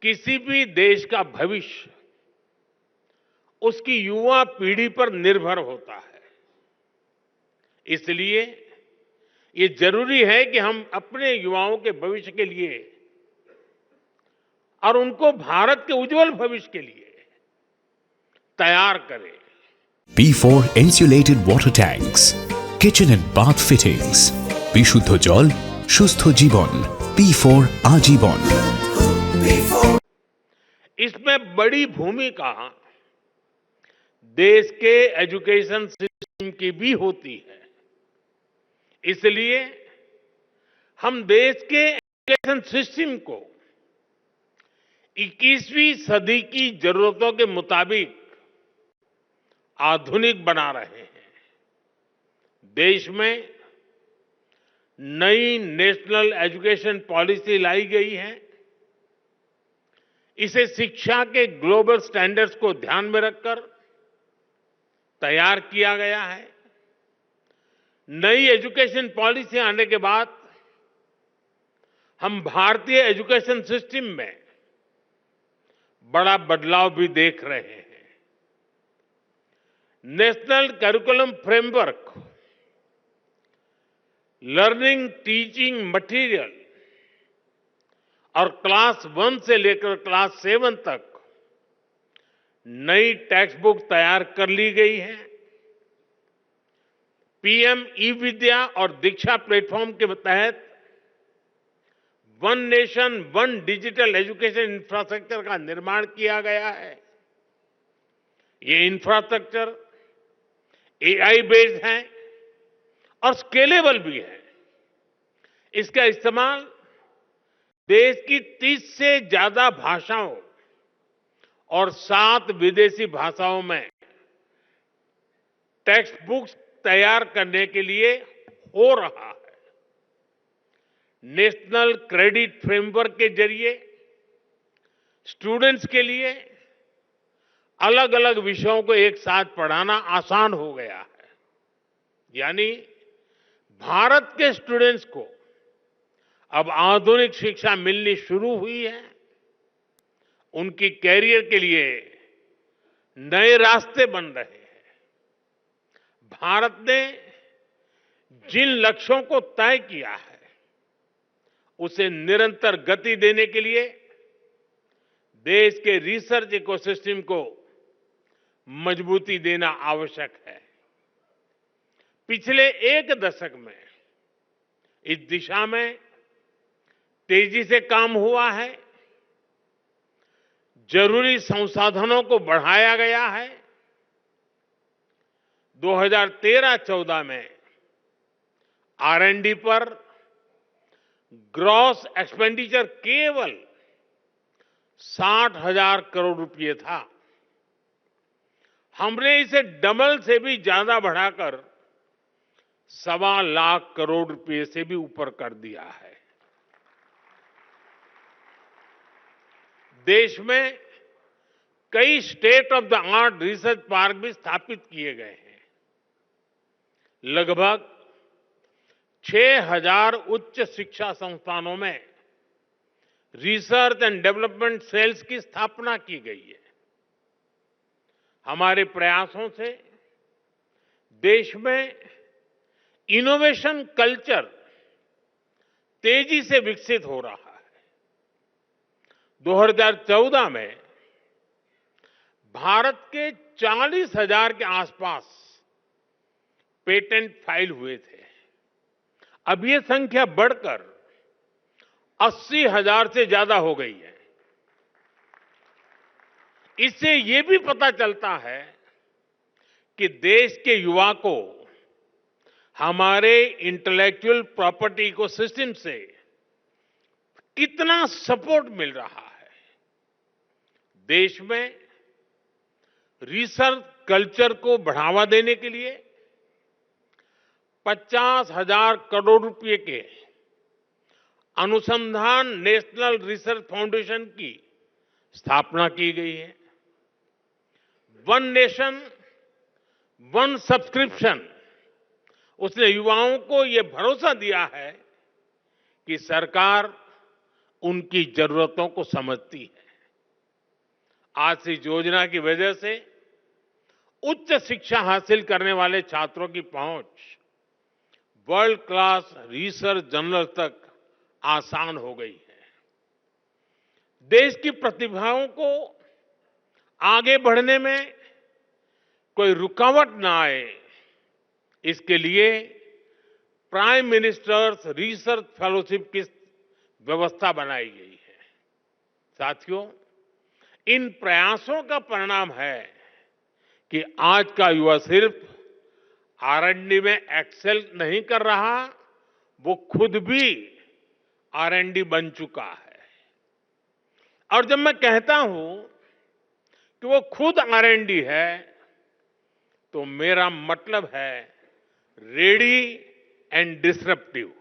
किसी भी देश का भविष्य उसकी युवा पीढ़ी पर निर्भर होता है। इसलिए ये जरूरी है कि हम अपने युवाओं के भविष्य के लिए और उनको भारत के उज्जवल भविष्य के लिए तैयार करें। P4 insulated water tanks, kitchen and bath fittings, বিশুদ্ধ জল সুস্থ জীবন, P4 आजीवन। इसमें बड़ी भूमिका देश के एजुकेशन सिस्टम की भी होती है। इसलिए हम देश के एजुकेशन सिस्टम को 21वीं सदी की जरूरतों के मुताबिक आधुनिक बना रहे हैं। देश में नई नेशनल एजुकेशन पॉलिसी लाई गई है। इसे शिक्षा के ग्लोबल स्टैंडर्ड्स को ध्यान में रखकर तैयार किया गया है। नई एजुकेशन पॉलिसी आने के बाद हम भारतीय एजुकेशन सिस्टम में बड़ा बदलाव भी देख रहे हैं। National curriculum framework, learning teaching material और क्लास 1 से लेकर क्लास 7 तक नई टेक्स्ट बुक तैयार कर ली गई है। पीएम ई विद्या और दीक्षा प्लेटफॉर्म के तहत one nation one digital education infrastructure का निर्माण किया गया है। ये इंफ्रास्ट्रक्चर एआई बेस्ड है और स्केलेबल भी है। इसका इस्तेमाल देश की 30 से ज्यादा भाषाओं और 7 विदेशी भाषाओं में टेक्स्ट बुक्स तैयार करने के लिए हो रहा है। नेशनल क्रेडिट फ्रेमवर्क के जरिए स्टूडेंट्स के लिए अलग अलग विषयों को एक साथ पढ़ाना आसान हो गया है। यानी भारत के स्टूडेंट्स को अब आधुनिक शिक्षा मिलनी शुरू हुई है। उनकी कैरियर के लिए नए रास्ते बन रहे हैं। भारत ने जिन लक्ष्यों को तय किया है उसे निरंतर गति देने के लिए देश के रिसर्च इकोसिस्टम को मजबूती देना आवश्यक है। पिछले 1 दशक में इस दिशा में तेजी से काम हुआ है। जरूरी संसाधनों को बढ़ाया गया है। 2013-14 में R&D पर ग्रॉस एक्सपेंडिचर केवल 60,000 करोड़ रुपए था। हमने इसे डबल से भी ज्यादा बढ़ाकर 1.25 लाख करोड़ रुपए से भी ऊपर कर दिया है। देश में कई state of the art research park भी स्थापित किए गए हैं। लगभग 6,000 उच्च शिक्षा संस्थानों में रिसर्च एंड डेवलपमेंट सेल्स की स्थापना की गई है। हमारे प्रयासों से देश में इनोवेशन कल्चर तेजी से विकसित हो रहा है। 2014 में भारत के 40,000 के आसपास पेटेंट फाइल हुए थे। अब ये संख्या बढ़कर 80,000 से ज्यादा हो गई है। इससे ये भी पता चलता है कि देश के युवा को हमारे इंटेलेक्चुअल प्रॉपर्टी इकोसिस्टम से कितना सपोर्ट मिल रहा है। देश में रिसर्च कल्चर को बढ़ावा देने के लिए 50,000 करोड़ रुपए के अनुसंधान नेशनल रिसर्च फाउंडेशन की स्थापना की गई है। वन नेशन वन सब्सक्रिप्शन उसने युवाओं को यह भरोसा दिया है कि सरकार उनकी जरूरतों को समझती है। आज से इस योजना की वजह से उच्च शिक्षा हासिल करने वाले छात्रों की पहुंच वर्ल्ड क्लास रिसर्च जर्नल तक आसान हो गई है। देश की प्रतिभाओं को आगे बढ़ने में कोई रुकावट ना आए, इसके लिए प्राइम मिनिस्टर्स रिसर्च फेलोशिप की व्यवस्था बनाई गई है। साथियों, इन प्रयासों का परिणाम है कि आज का युवा सिर्फ R&D में एक्सेल नहीं कर रहा, वो खुद भी R&D बन चुका है। और जब मैं कहता हूं कि वो खुद R&D है, तो मेरा मतलब है रेडी एंड डिसरप्टिव।